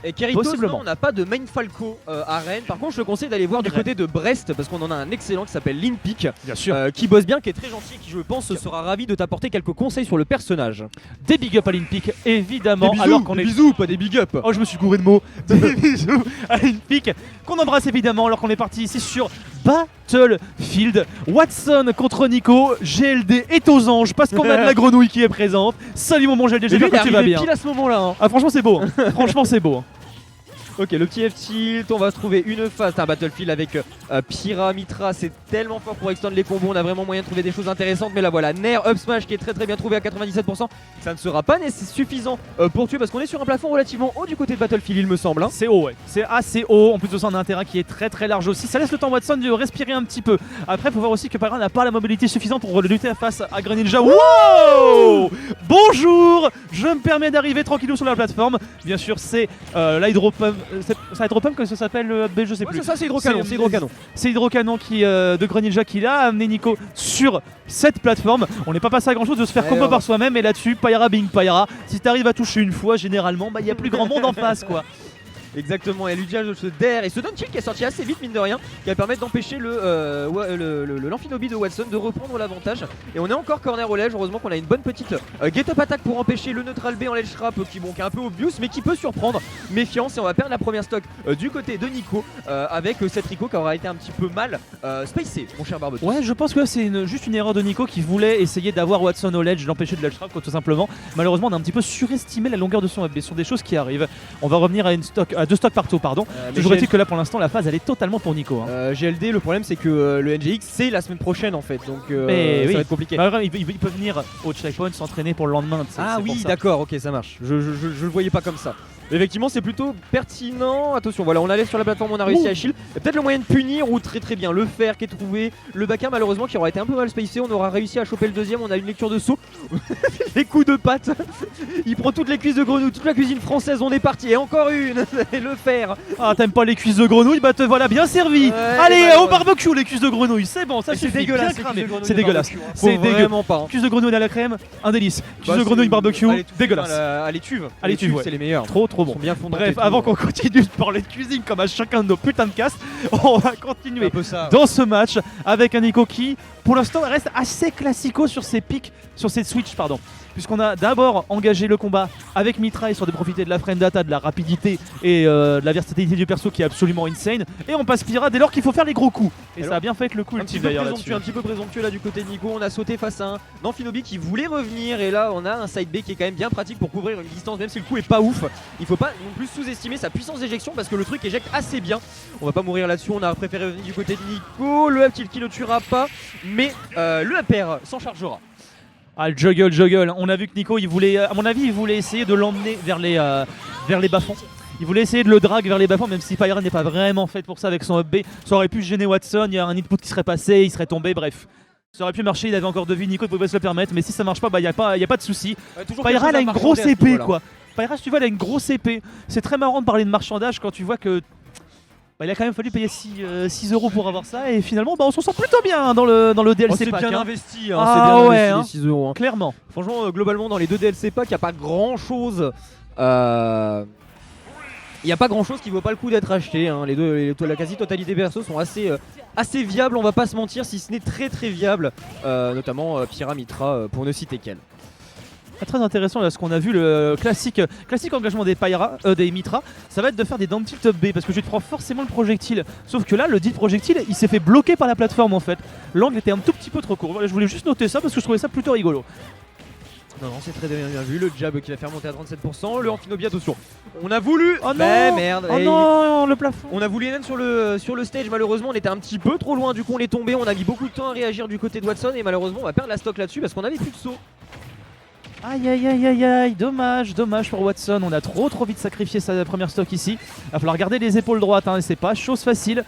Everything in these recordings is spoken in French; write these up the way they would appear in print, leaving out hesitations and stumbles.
Et Keritos, non, on n'a pas de main Falco à Rennes. Par contre, je te conseille d'aller voir du côté de Brest parce qu'on en a un excellent qui s'appelle Linpic, bien sûr, qui bosse bien, qui est très gentil, qui je pense sera ravi de t'apporter quelques conseils sur le personnage. Des big up à Linpic, évidemment. Des bisous, alors qu'on des bisous, pas des big up. Oh, je me suis gouré de mots. Des bisous à Linpic, qu'on embrasse évidemment alors qu'on est parti ici sur Battlefield. Watson contre Nico, GLD est aux anges parce qu'on a de la grenouille qui est présente. Salut mon GLD, j'espère que tu vas bien. Pile à ce moment-là. Hein. Ah, franchement, c'est beau. Franchement, c'est beau. Ok, le petit F-tilt, on va se trouver une phase, un Battlefield avec Pyra, Mitra, c'est tellement fort pour extend les combos, on a vraiment moyen de trouver des choses intéressantes, mais là voilà, Nair, Up Smash qui est très bien trouvé à 97%, ça ne sera pas suffisant pour tuer parce qu'on est sur un plafond relativement haut du côté de Battlefield il me semble. Hein. C'est haut, ouais, c'est assez haut, en plus de ça on a un terrain qui est très large aussi, ça laisse le temps à Watson de respirer un petit peu. Après faut voir aussi que Pyra n'a pas la mobilité suffisante pour lutter face à Greninja. Wow, bonjour, je me permets d'arriver tranquillou sur la plateforme, bien sûr c'est l'Hydropump. C'est Hydropump que ça s'appelle le B, je sais plus. C'est ça, c'est Hydrocanon. C'est Hydrocanon qui, de Greninja qui l'a amené Nico sur cette plateforme. On n'est pas passé à grand chose de se faire combo par soi-même et là-dessus, Pyra being Pyra. Si t'arrives à toucher une fois, généralement, il n'y a plus grand monde en face quoi. Exactement, et Ludia se dare et ce down tilt qui est sorti assez vite mine de rien, qui va permettre d'empêcher l'amphinobi de Watson de reprendre l'avantage. Et on est encore corner au ledge, heureusement qu'on a une bonne petite get up attack pour empêcher le neutral B en ledge trap qui est un peu obvious mais qui peut surprendre. Méfiance et on va perdre la première stock du côté de Nico avec cette Rico qui aura été un petit peu mal spacé mon cher Barbetou. Ouais, je pense que c'est juste une erreur de Nico qui voulait essayer d'avoir Watson au ledge, l'empêcher de ledge trap tout simplement. Malheureusement on a un petit peu surestimé la longueur de son FB, ce sont des choses qui arrivent. On va revenir à deux stocks partout, pardon. Toujours est-il que là pour l'instant la phase elle est totalement pour Nico. Hein. GLD, le problème c'est que le NGX c'est la semaine prochaine en fait, donc ça va être compliqué. Bah, il peut venir au checkpoint s'entraîner pour le lendemain. Ah oui, d'accord, ok, ça marche. Je le voyais pas comme ça. Effectivement, c'est plutôt pertinent. Attention, voilà, on allait sur la plateforme, on a réussi à shield. Il y a peut-être le moyen de punir ou très bien le fer qui est trouvé. Le Baka, malheureusement, qui aura été un peu mal spacé. On aura réussi à choper le deuxième. On a une lecture de saut. Les coups de patte. Il prend toutes les cuisses de grenouille, toute la cuisine française. On est parti. Et encore une. Et le fer. Ah, t'aimes pas les cuisses de grenouille? Bah te voilà bien servi. Allez, au barbecue, les cuisses de grenouille. C'est bon, ça suffit. C'est dégueulasse. C'est dégueulasse. C'est vraiment pas. Cuisses de grenouille à la crème, un délice. Cuisses de grenouille barbecue, dégueulasse. Allez, tuve. Allez, tuve, c'est les meilleurs. Trop bon. Bien fondés. Bref, avant qu'on continue de parler de cuisine comme à chacun de nos putains de castes, on va continuer dans ce match avec un Nico qui, pour l'instant, reste assez classico sur ses pics, sur ses switches, pardon. Puisqu'on a d'abord engagé le combat avec Mitra histoire de profiter de la frame data, de la rapidité et de la versatilité du perso qui est absolument insane. Et on passe Pyra dès lors qu'il faut faire les gros coups. Et alors, ça a bien fait avec le coup ultime d'ailleurs là-dessus. Un petit peu présomptueux là du côté de Nico, on a sauté face à un Amphinobi qui voulait revenir et là on a un side B qui est quand même bien pratique pour couvrir une distance même si le coup est pas ouf. Il faut pas non plus sous-estimer sa puissance d'éjection parce que le truc éjecte assez bien. On va pas mourir là-dessus, on a préféré revenir du côté de Nico. Le up tilt qui ne tuera pas mais le upper s'en chargera. Ah, le juggle. On a vu que Nico, il voulait, à mon avis, il voulait essayer de l'emmener vers les bas-fonds. Il voulait essayer de le drag vers les bas-fonds, même si Pyra n'est pas vraiment faite pour ça avec son up B. Ça aurait pu gêner Watson, il y a un input qui serait passé, il serait tombé, bref. Ça aurait pu marcher, il avait encore 2 vies, Nico pouvait se le permettre, mais si ça marche pas, il y a pas de souci. Pyra elle a une grosse épée quoi. Pyra, tu vois, elle a une grosse épée. C'est très marrant de parler de marchandage quand tu vois que il a quand même fallu payer 6 euros pour avoir ça et finalement on s'en sort plutôt bien dans le DLC pack. C'est bien investi, c'est bien investi les 6 euros. Clairement. Franchement, globalement dans les 2 DLC pack, il n'y a pas grand chose. Il n'y a pas grand chose qui vaut pas le coup d'être acheté. Hein. La quasi-totalité des persos sont assez viables, on va pas se mentir, si ce n'est très viable. Notamment Pyra, Mitra, pour ne citer qu'elle. Très intéressant là ce qu'on a vu, le classique engagement des Mitra, ça va être de faire des down tilt up B parce que tu te prends forcément le projectile, sauf que là le dit projectile il s'est fait bloquer par la plateforme en fait, l'angle était un tout petit peu trop court. Voilà, je voulais juste noter ça parce que je trouvais ça plutôt rigolo. Non, c'est très bien vu, le jab qui va faire monter à 37%, le Amphinobi, attention. On a voulu. Oh non, merde. Oh non, le plafond. On a voulu Enen sur le stage, malheureusement on était un petit peu trop loin, du coup on est tombé, on a mis beaucoup de temps à réagir du côté de Watson et malheureusement on va perdre la stock là-dessus parce qu'on avait plus de saut. Aïe, dommage pour Watson, on a trop vite sacrifié sa première stock ici. Il va falloir garder les épaules droites, hein, c'est pas chose facile.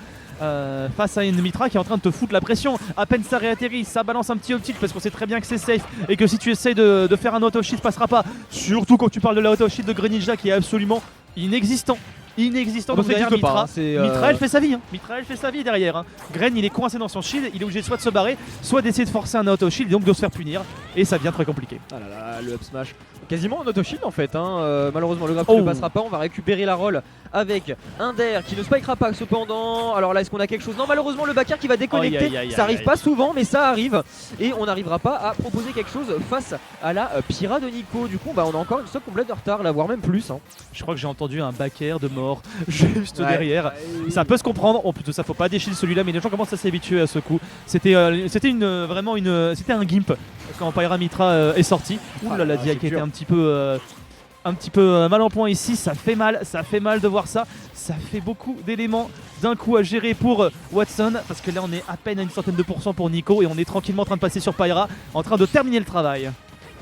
Face à une Mitra qui est en train de te foutre la pression. À peine ça réatterrit, ça balance un petit up-tilt parce qu'on sait très bien que c'est safe et que si tu essayes de faire un auto-shield, ça passera pas. Surtout quand tu parles de l'auto-shield de Greninja qui est absolument inexistant. inexistant. Ah, Donc ça derrière n'existe pas, Mitra, hein, c'est, Mitra elle fait sa vie, hein. Mitra elle fait sa vie derrière. Gren il est coincé dans son shield, il est obligé soit de se barrer, soit d'essayer de forcer un auto shield et donc de se faire punir. Et ça devient très compliqué. Ah là là, le up smash. Quasiment un auto shield en fait. Hein. Malheureusement, le grapple ne passera pas. On va récupérer la roll avec un Der qui ne spikera pas cependant. Alors là, est-ce qu'on a quelque chose? Non, malheureusement, le backer qui va déconnecter. Ça arrive pas souvent, mais ça arrive. Et on n'arrivera pas à proposer quelque chose face à la Pyra de Nico. Du coup, bah, on a encore une stock complète de retard, là, voire même plus. Hein. Je crois que j'ai entendu un backer de mort juste derrière. Ça peut se comprendre. Oh plutôt, ça faut pas déchirer celui-là, mais les gens commencent à s'habituer à ce coup. C'était vraiment c'était un gimp quand Pyra Mitra est sorti. Ouh là, la Dia qui était un petit peu mal en point ici, ça fait mal de voir ça. Ça fait beaucoup d'éléments d'un coup à gérer pour Watson, parce que là on est à peine à une centaine de pourcents pour Nico et on est tranquillement en train de passer sur Pyra, en train de terminer le travail.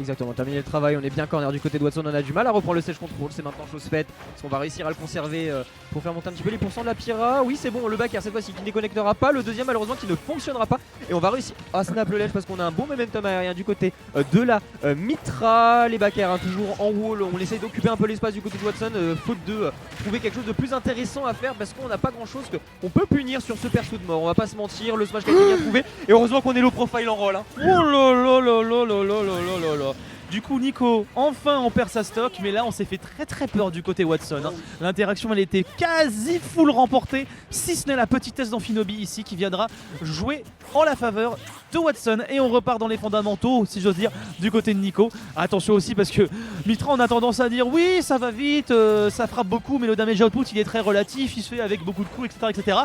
Exactement, terminer le travail, on est bien corner du côté de Watson, on a du mal à reprendre le stage control, c'est maintenant chose faite. Est-ce qu'on va réussir à le conserver pour faire monter un petit peu les pourcents de la Pyra? Oui c'est bon, le backer cette fois-ci qui ne déconnectera pas, le deuxième malheureusement qui ne fonctionnera pas. Et on va réussir à snap le ledge parce qu'on a un bon momentum aérien du côté de la Mitra. Les backers hein, toujours en wall, on essaye d'occuper un peu l'espace du côté de Watson, faute de trouver quelque chose de plus intéressant à faire parce qu'on n'a pas grand chose qu'on peut punir sur ce perso de mort. On va pas se mentir, le smash qui a été bien trouvé et heureusement qu'on est low profile en roll. Hein. Oh là là là là là là là là là. Du coup Nico, enfin on perd sa stock, mais là on s'est fait très peur du côté Watson. Hein. L'interaction elle était quasi full remportée, si ce n'est la petitesse d'Amphinobi ici qui viendra jouer en la faveur de Watson. Et on repart dans les fondamentaux, si j'ose dire, du côté de Nico. Attention aussi parce que Mitra on a tendance à dire oui ça va vite, ça frappe beaucoup, mais le damage output il est très relatif, il se fait avec beaucoup de coups, etc.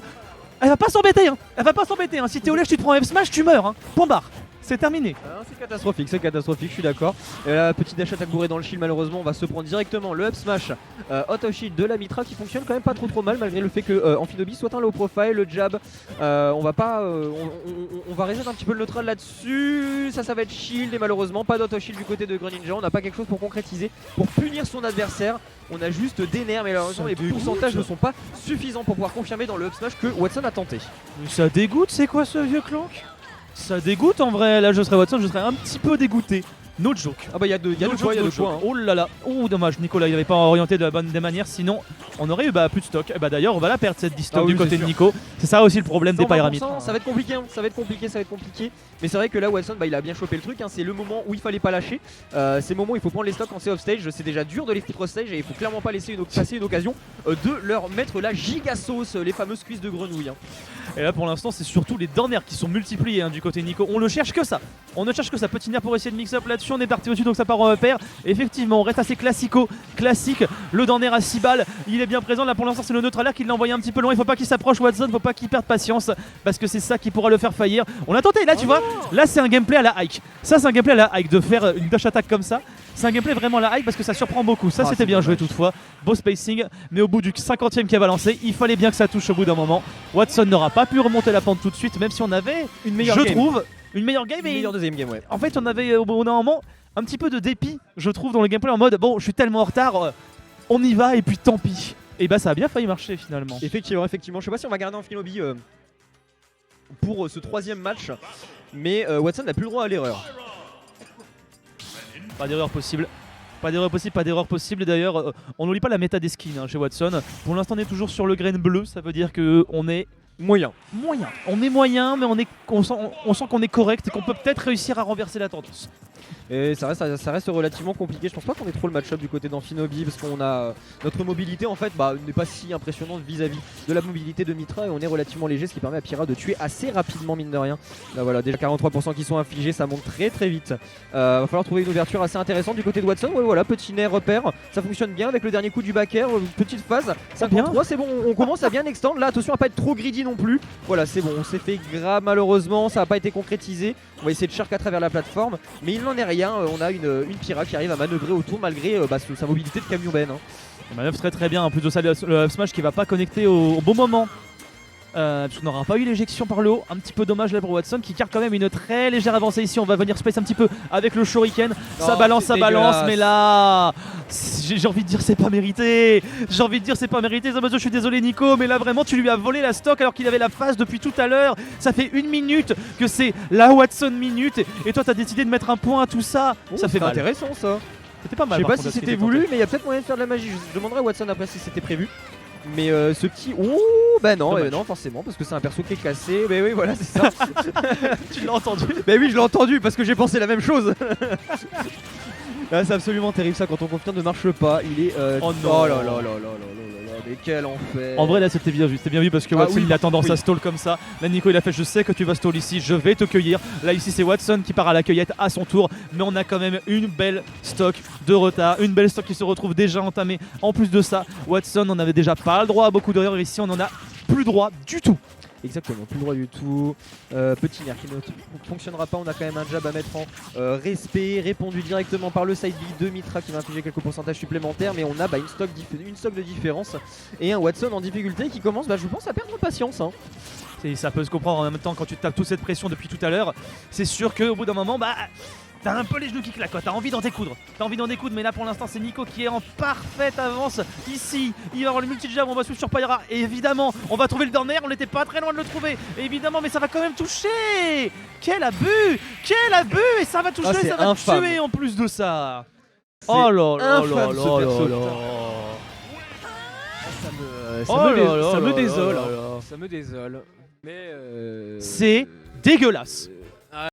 Elle va pas s'embêter, hein. Elle va pas s'embêter. Hein. Si t'es au lèche, tu te prends un F-Smash, tu meurs. Hein. Point barre. C'est terminé. C'est catastrophique, je suis d'accord. La petite dash attaque bourrée dans le shield, malheureusement, on va se prendre directement le up smash auto shield de la Mitra qui fonctionne quand même pas trop mal malgré le fait que Amphinobi soit un low profile, le jab. On va pas, on va reset un petit peu le neutral là-dessus. Ça va être shield et malheureusement pas d'auto shield du côté de Greninja. On n'a pas quelque chose pour concrétiser, pour punir son adversaire. On a juste des nerfs, mais malheureusement les pourcentages ne sont pas suffisants pour pouvoir confirmer dans le up smash que Watson a tenté. Ça dégoûte, c'est quoi ce vieux clank? Ça dégoûte en vrai, là je serais Watson, je serais un petit peu dégoûté. No joke. Ah bah il y a de quoi, hein. Oh là là, oh dommage, Nicolas il n'avait pas orienté de la bonne des manières, sinon on aurait eu plus de stock. Et bah d'ailleurs on va la perdre cette distance du côté de Nico. C'est ça aussi le problème des Pyra Mitra. Ça va être compliqué, hein. ça va être compliqué. Mais c'est vrai que là Watson il a bien chopé le truc, hein. C'est le moment où il fallait pas lâcher. C'est le moment où il faut prendre les stocks quand c'est off stage. C'est déjà dur de les flip stage et il faut clairement pas laisser passer une occasion de leur mettre la giga sauce, les fameuses cuisses de grenouille. Hein. Et là pour l'instant c'est surtout les dernières qui sont multipliées hein, du côté de Nico. On ne cherche que ça. Petit nerf pour essayer de mix up là-dessus. On est parti au-dessus donc ça part en repère. Effectivement on reste assez classique. Le dernier à 6 balles. Il est bien présent là pour l'instant c'est le neutralaire qui l'a envoyé un petit peu loin. Il faut pas qu'il s'approche Watson, faut pas qu'il perde patience parce que c'est ça qui pourra le faire faillir. On a tenté là tu vois. Là c'est un gameplay à la Ike. Ça c'est un gameplay à la Ike de faire une dash attack comme ça. C'est un gameplay vraiment à la Ike parce que ça surprend beaucoup. Ça c'était bien joué toutefois. Beau spacing. Mais au bout du 50e qui a balancé, il fallait bien que ça touche au bout d'un moment. Watson n'aura pas pu remonter la pente tout de suite même si on avait une meilleure game et meilleure deuxième game ouais. En fait on avait au bout d'un moment un petit peu de dépit je trouve dans le gameplay en mode bon je suis tellement en retard, on y va et puis tant pis. Et bah ça a bien failli marcher finalement. Effectivement. Je sais pas si on va garder Amphinobi pour ce troisième match, mais Watson n'a plus le droit à l'erreur. Pas d'erreur possible. D'ailleurs, on n'oublie pas la méta des skins hein, chez Watson. Pour l'instant, on est toujours sur le grain bleu. Ça veut dire qu'on est moyen. On est moyen, mais on sent qu'on est correct et qu'on peut peut-être réussir à renverser la tendance. Et ça reste relativement compliqué. Je pense pas qu'on ait trop le match-up du côté d'Amphinobi parce qu'on a notre mobilité en fait n'est pas si impressionnante vis-à-vis de la mobilité de Mitra et on est relativement léger, ce qui permet à Pyra de tuer assez rapidement mine de rien. Là voilà, déjà 43% qui sont infligés, ça monte très vite. Va falloir trouver une ouverture assez intéressante du côté de Watson. Ouais voilà, petit nerf repère, ça fonctionne bien avec le dernier coup du backer, petite phase 53, c'est bon, on commence à bien extendre. Là attention à pas être trop greedy non plus. Voilà, c'est bon, on s'est fait grave malheureusement, ça n'a pas été concrétisé. On va essayer de shark à travers la plateforme, mais il n'en est rien. On a une Pyra qui arrive à manœuvrer autour malgré sa mobilité de camion Ben. Hein. Il manœuvre très bien, en plus de ça le up smash qui va pas connecter au bon moment. Parce qu'on n'aura pas eu l'éjection par le haut, un petit peu dommage là pour Watson qui garde quand même une très légère avancée ici. On va venir space un petit peu avec le shuriken, ça balance, mais là j'ai envie de dire c'est pas mérité. Je suis désolé Nico, mais là vraiment tu lui as volé la stock alors qu'il avait la phase depuis tout à l'heure. Ça fait 1 minute que c'est la Watson minute et toi t'as décidé de mettre un point à tout ça. Ça fait mal. Intéressant ça. C'était pas mal. Je sais pas si c'était voulu, mais il y a peut-être moyen de faire de la magie. Je demanderai à Watson après si c'était prévu. Mais ce petit... Oh bah non, Dommage. non forcément parce que c'est un perso qui est cassé. Mais oui voilà c'est ça. Tu l'as entendu? Bah oui je l'ai entendu parce que j'ai pensé la même chose. Là c'est absolument terrible ça quand on confirme ne marche pas. Il est... Oh non. Oh là là là là là là là, mais quel enfer. En vrai là c'était bien vu, parce que Ah Watson oui, il a tendance oui. à stall comme ça. Là Nico il a fait je sais que tu vas stall ici, je vais te cueillir. Là ici c'est Watson qui part à la cueillette à son tour, mais on a quand même une belle stock de retard, une belle stock qui se retrouve déjà entamée. En plus de ça, Watson on avait déjà pas le droit à beaucoup d'erreurs, ici on en a plus droit du tout. Exactement, plus droit du tout. Petit nerf qui ne fonctionnera pas. On a quand même un jab à mettre en respect, répondu directement par le side B de Mitra qui va infliger quelques pourcentages supplémentaires. Mais on a une stock de différence et un Watson en difficulté qui commence, je pense, à perdre patience. Hein. Et ça peut se comprendre en même temps quand tu tapes toute cette pression depuis tout à l'heure. C'est sûr qu'au bout d'un moment, t'as un peu les genoux qui claquent, quoi. T'as envie d'en découdre. Mais là pour l'instant c'est Nico qui est en parfaite avance. Ici, il va avoir le multi-jab, on va suivre sur Pyra. Et évidemment, on va trouver le down air, on n'était pas très loin de le trouver. Et évidemment, mais ça va quand même toucher. Quel abus! Et ça va toucher, Ah, c'est ça va infâme. tuer en plus de ça. C'est Oh là là infâme, là ce là perso, là. Ça me désole. Ça me désole. Mais C'est dégueulasse.